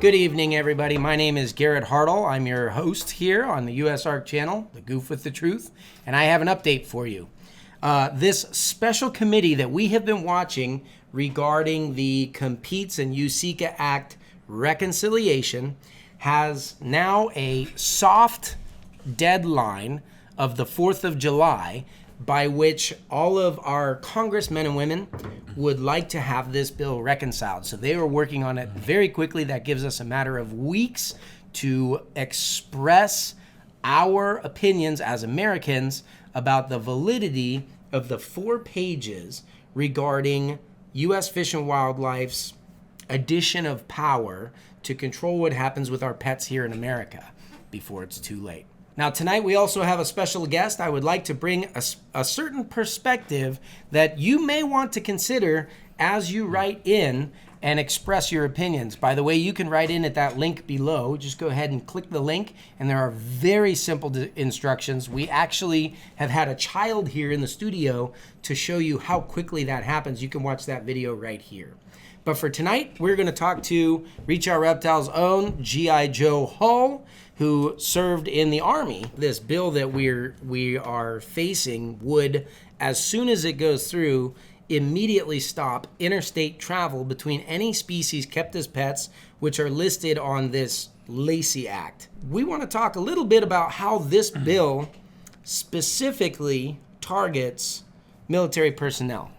Good evening, everybody. My name is Garrett Hartle. I'm your host here on the USARK channel, The Goof with the Truth, and I have an update for you. This special committee that we have been watching regarding the Competes and USARK Act reconciliation has now a soft deadline of the 4th of July by which all of our congressmen and women would like to have this bill reconciled. So they are working on it very quickly. That gives us a matter of weeks to express our opinions as Americans about the validity of the 4 pages regarding U.S. Fish and Wildlife's addition of power to control what happens with our pets here in America before it's too late. Now, tonight we also have a special guest. I would like to bring a certain perspective that you may want to consider as you write in and express your opinions. By the way, you can write in at that link below. Just go ahead and click the link, and there are very simple instructions. We actually have had a child here in the studio to show you how quickly that happens. You can watch that video right here. But for tonight, we're going to talk to Reach Our Reptiles' own G.I. Joe Hull, who served in the Army. This bill that we are facing would, as soon as it goes through, immediately stop interstate travel between any species kept as pets, which are listed on this Lacey Act. We want to talk a little bit about how this bill specifically targets military personnel.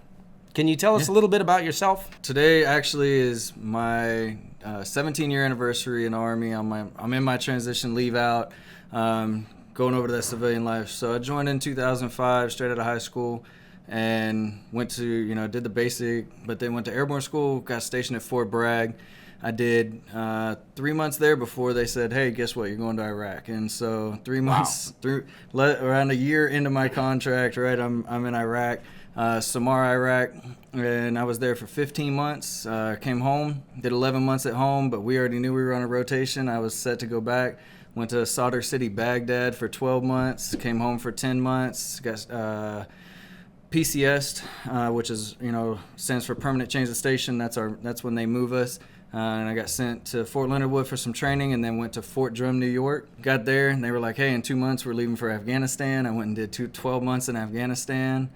Can you tell us a little bit about yourself? Today actually is my 17-year anniversary in the Army. I'm in my transition leave out, going over to that civilian life. So I joined in 2005, straight out of high school, and went to, did the basic, but then went to airborne school, got stationed at Fort Bragg. I did 3 months there before they said, hey, guess what, you're going to Iraq. And so 3 months, around a year into my contract, right, I'm in Iraq. Samar, Iraq, and I was there for 15 months. Came home, did 11 months at home, but we already knew we were on a rotation. I was set to go back. Went to Sadr City, Baghdad for 12 months. Came home for 10 months. Got PCS'd, which is stands for Permanent Change of Station. That's when they move us. And I got sent to Fort Leonard Wood for some training, and then went to Fort Drum, New York. Got there, and they were like, hey, in 2 months we're leaving for Afghanistan. I went and did 12 months in Afghanistan.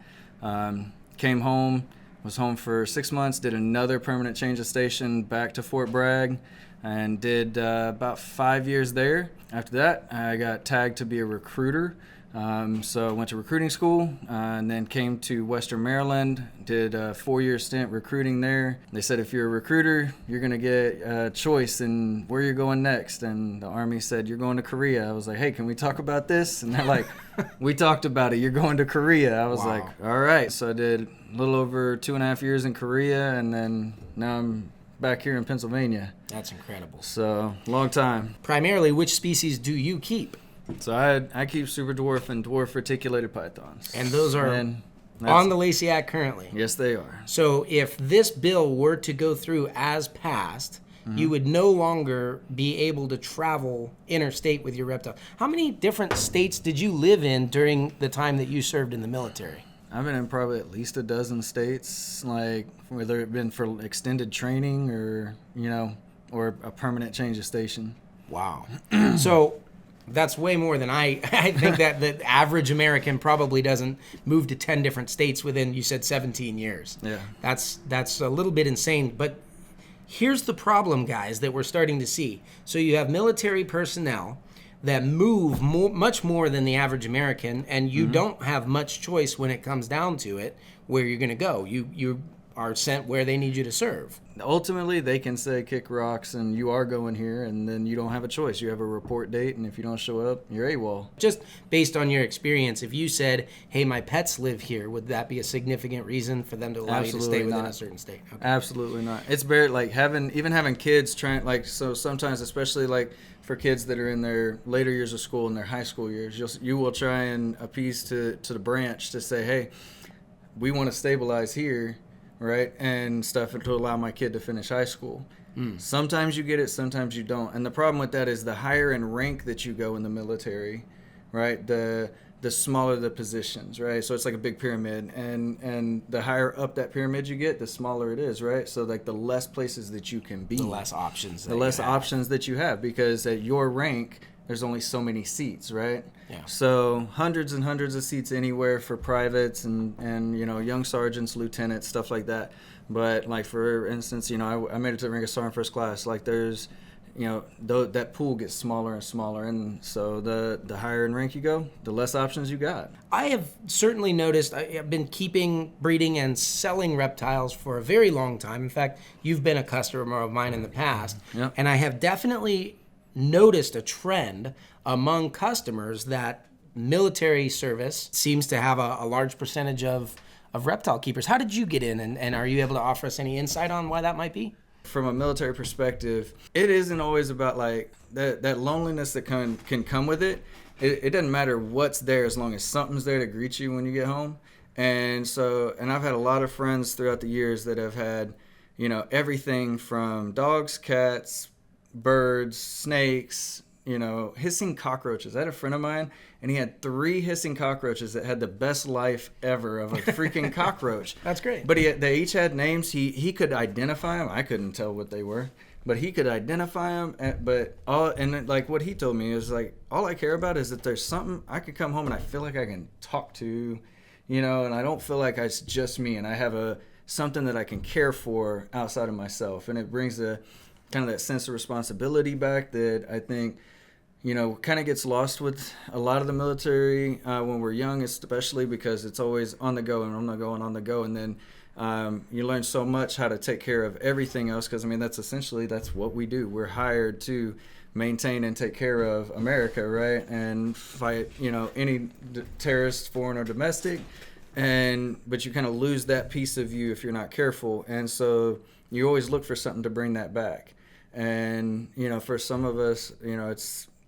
Came home, was home for 6 months, did another permanent change of station back to Fort Bragg, and did about 5 years there. After that, I got tagged to be a recruiter. So I went to recruiting school and then came to Western Maryland, did a 4-year stint recruiting there. They said if you're a recruiter, you're going to get a choice in where you're going next. And the Army said, you're going to Korea. I was like, hey, can we talk about this? And they're like, we talked about it. You're going to Korea. I was like, all right. So I did a little over 2.5 years in Korea, and then now I'm back here in Pennsylvania. That's incredible. So long time. Primarily, which species do you keep? So I keep super dwarf and dwarf reticulated pythons. And those are on the Lacey Act currently? Yes, they are. So if this bill were to go through as passed, you would no longer be able to travel interstate with your reptile. How many different states did you live in during the time that you served in the military? I've been in probably at least a dozen states, like whether it been for extended training or, or a permanent change of station. Wow. So that's way more than I think that the average American probably doesn't move to 10 different states within, you said, 17 years. Yeah. That's a little bit insane. But here's the problem, guys, that we're starting to see. So you have military personnel that move much more than the average American, and you don't have much choice when it comes down to it where you're going to go. You are sent where they need you to serve. Ultimately, they can say kick rocks and you are going here, and then you don't have a choice. You have a report date, and if you don't show up, you're AWOL. Just based on your experience, if you said, hey, my pets live here, would that be a significant reason for them to allow you to stay within a certain state? Okay. Absolutely not. It's very, like, having kids trying, like, so sometimes, especially, like, for kids that are in their later years of school and their high school years, you will try and appease to the branch to say, hey, we want to stabilize here, right, and stuff to allow my kid to finish high school. Sometimes you get it, sometimes you don't. And the problem with that is the higher in rank that you go in the military, right, the the smaller the positions, right? So it's like a big pyramid, and the higher up that pyramid you get, the smaller it is, right? So like the less places that you can be, The less options. the less options that you have, because at your rank, there's only so many seats, right? Yeah. So hundreds and hundreds of seats anywhere for privates and young sergeants, lieutenants, stuff like that. But like for instance, I made it to the rank of sergeant first class. Like there's that pool gets smaller and smaller, and so the higher in rank you go, the less options you got. I have certainly noticed, I've been breeding and selling reptiles for a very long time. In fact, you've been a customer of mine in the past. Yep. And I have definitely noticed a trend among customers that military service seems to have a large percentage of reptile keepers. How did you get in, and are you able to offer us any insight on why that might be? From a military perspective, it isn't always about like that loneliness that can come with it. It doesn't matter what's there as long as something's there to greet you when you get home. And I've had a lot of friends throughout the years that have had, everything from dogs, cats, birds, snakes, hissing cockroaches. I had a friend of mine, and he had 3 hissing cockroaches that had the best life ever of a freaking cockroach. That's great. But they each had names. He could identify them. I couldn't tell what they were, but he could identify them. Like what he told me is like, all I care about is that there's something I could come home and I feel like I can talk to, and I don't feel like it's just me, and I have something that I can care for outside of myself, and it brings kind of that sense of responsibility back that I think kind of gets lost with a lot of the military when we're young, especially because it's always on the go and on the go and on the go. And then you learn so much how to take care of everything else, because, that's what we do. We're hired to maintain and take care of America, right? And fight, any terrorist, foreign or domestic. But you kind of lose that piece of you if you're not careful. And so you always look for something to bring that back. And, for some of us,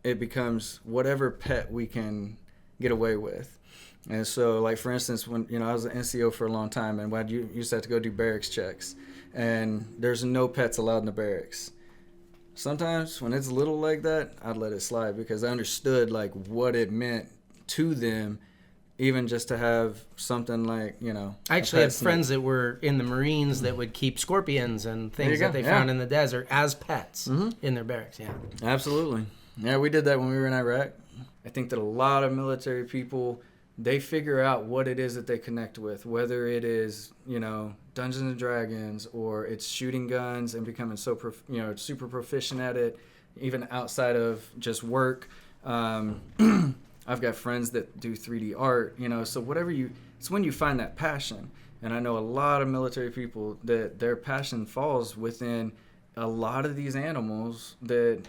it becomes whatever pet we can get away with. And so, like, for instance, when, I was an NCO for a long time, and when you used to have to go do barracks checks, and there's no pets allowed in the barracks. Sometimes when it's little like that, I'd let it slide, because I understood, like, what it meant to them, even just to have something like, I actually had friends that were in the Marines that would keep scorpions and things that they found in the desert as pets in their barracks. Yeah, absolutely. Yeah, we did that when we were in Iraq. I think that a lot of military people, they figure out what it is that they connect with, whether it is, Dungeons and Dragons, or it's shooting guns and becoming super proficient at it, even outside of just work. I've got friends that do 3D art, so it's when you find that passion. And I know a lot of military people that their passion falls within a lot of these animals that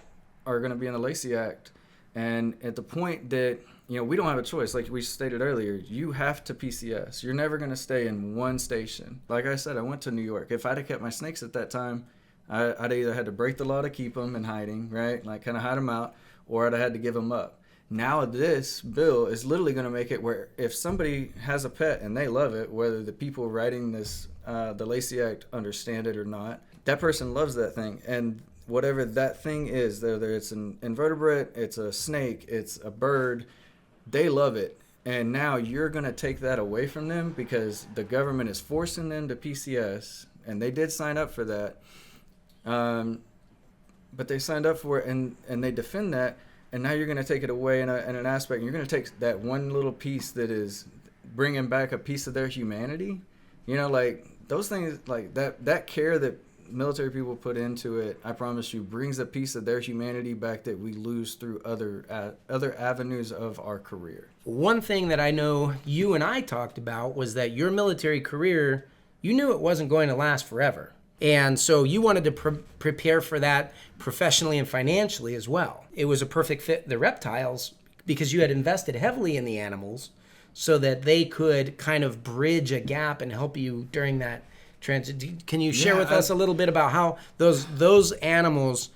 are going to be in the Lacey Act. And at the point that, we don't have a choice. Like we stated earlier, you have to PCS. You're never going to stay in one station. Like I said, I went to New York. If I'd have kept my snakes at that time, I'd either had to break the law to keep them in hiding, right? Like kind of hide them out, or I'd have had to give them up. Now this bill is literally going to make it where if somebody has a pet and they love it, whether the people writing this, the Lacey Act, understand it or not, that person loves that thing. And whatever that thing is, whether it's an invertebrate, it's a snake, it's a bird, they love it. And now you're going to take that away from them because the government is forcing them to PCS, and they did sign up for that. But they signed up for it, and they defend that. And now you're going to take it away in an aspect. And you're going to take that one little piece that is bringing back a piece of their humanity. Like those things, like that care that military people put into it, I promise you, brings a piece of their humanity back that we lose through other avenues of our career. One thing that I know you and I talked about was that your military career, you knew it wasn't going to last forever. And so you wanted to prepare for that professionally and financially as well. It was a perfect fit, the reptiles, because you had invested heavily in the animals so that they could kind of bridge a gap and help you during that transit. Can you share with us a little bit about how those animals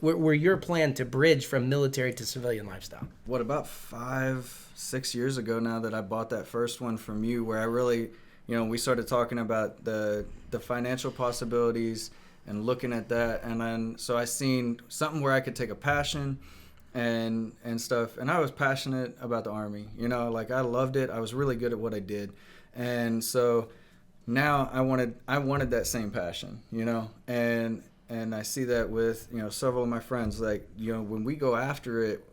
were your plan to bridge from military to civilian lifestyle? What, about 5-6 years ago now that I bought that first one from you, where I really, we started talking about the financial possibilities and looking at that. And then, so I seen something where I could take a passion and stuff. And I was passionate about the Army, you know, like I loved it. I was really good at what I did. And so now I wanted that same passion, you know, and I see that with, you know, several of my friends, like, you know, when we go after it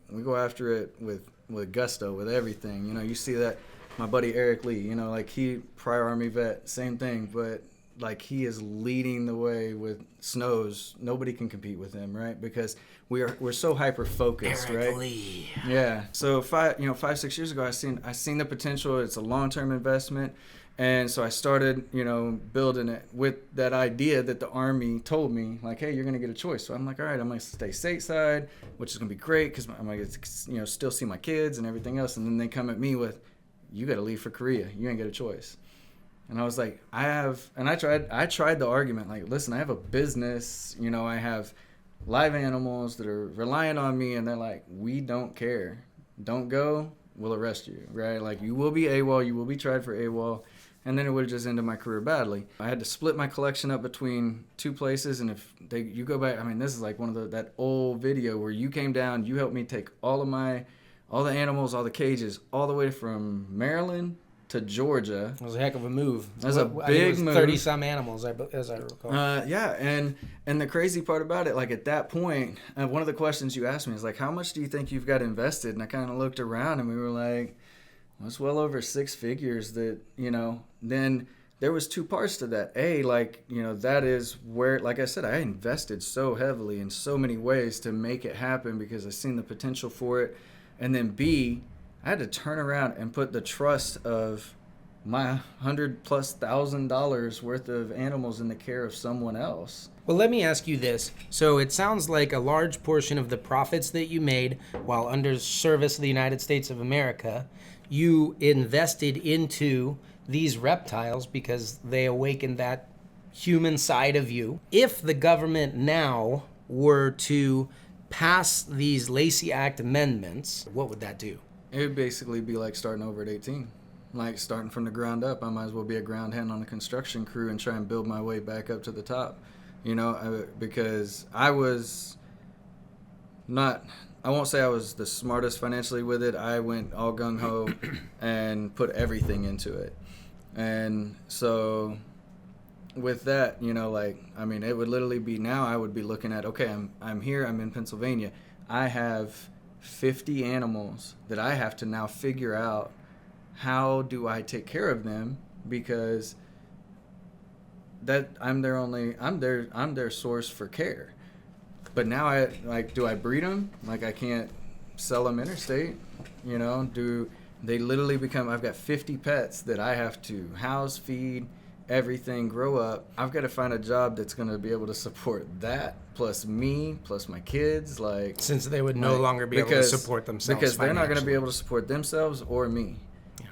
with gusto, with everything, you know. You see that my buddy Eric Lee, you know, like he prior Army vet, same thing, but like he is leading the way with snows. Nobody can compete with him, right? Because we're so hyper focused, Eric right? Lee. Yeah. So 5-6 years ago, I seen the potential. It's a long-term investment. And so I started, you know, building it with that idea that the Army told me, like, hey, you're going to get a choice. So I'm like, all right, I'm going to stay stateside, which is going to be great because I'm going to, you know, still see my kids and everything else. And then they come at me with, you got to leave for Korea. You ain't get a choice. And I was like, I tried the argument, like, listen, I have a business, you know, I have live animals that are reliant on me. And they're like, we don't care. Don't go. We'll arrest you, right? Like, you will be AWOL. You will be tried for AWOL. And then it would have just ended my career badly. I had to split my collection up between two places, and if you go back, I mean, this is like one of that old video where you came down, you helped me take all the animals, all the cages, all the way from Maryland to Georgia. It was a heck of a move. It was a big move. 30-some animals, as I recall. Yeah, and the crazy part about it, like at that point, one of the questions you asked me is like, how much do you think you've got invested? And I kind of looked around, and we were like, well, it's well over 6 figures that, you know. Then there was two parts to that. A, like, you know, that is where, like I said, I invested so heavily in so many ways to make it happen because I seen the potential for it. And then B, I had to turn around and put the trust of my $100,000+ worth of animals in the care of someone else. Well, let me ask you this. So it sounds like a large portion of the profits that you made while under service of the United States of America, you invested into these reptiles because they awakened that human side of you. If the government now were to pass these Lacey Act amendments, what would that do? It would basically be like starting over at 18. Like starting from the ground up. I might as well be a ground hand on a construction crew and try and build my way back up to the top. You know, because I was not, I won't say I was the smartest financially with it. I went all gung-ho and put everything into it. And so with that, you know, like, I mean, it would literally be now I would be looking at, okay, I'm here, I'm in Pennsylvania. I have 50 animals that I have to now figure out how do I take care of them, because that I'm their source for care. But now do I breed them? Like, I can't sell them interstate, you know? Do they literally become, I've got 50 pets that I have to house, feed, everything, grow up. I've got to find a job that's going to be able to support that, plus me, plus my kids. Like, since they would no longer be able to support themselves because they're not going to be able to support themselves or me,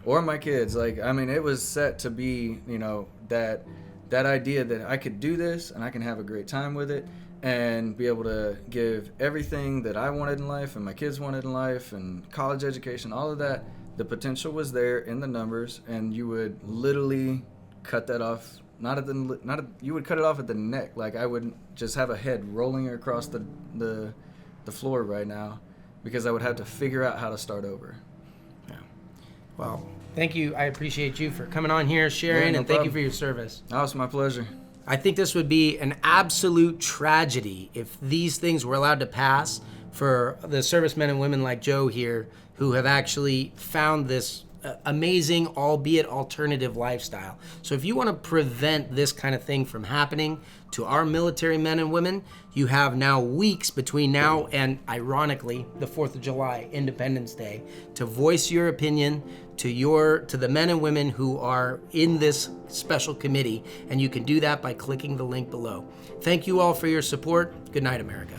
or my kids. Like, I mean, it was set to be, you know, that idea that I could do this and I can have a great time with it and be able to give everything that I wanted in life and my kids wanted in life and college education, all of that. The potential was there in the numbers, and you would literally cut that off. You would cut it off at the neck. Like, I would just have a head rolling across the floor right now, because I would have to figure out how to start over. Yeah. Well, thank you. I appreciate you for coming on here, sharing, and thank you for your service. Oh, it's my pleasure. I think this would be an absolute tragedy if these things were allowed to pass for the servicemen and women like Joe here who have actually found this amazing, albeit alternative lifestyle. So if you want to prevent this kind of thing from happening to our military men and women, you have now weeks between now and, ironically, the 4th of July, Independence Day, to voice your opinion to the men and women who are in this special committee, and you can do that by clicking the link below. Thank you all for your support. Good night, America.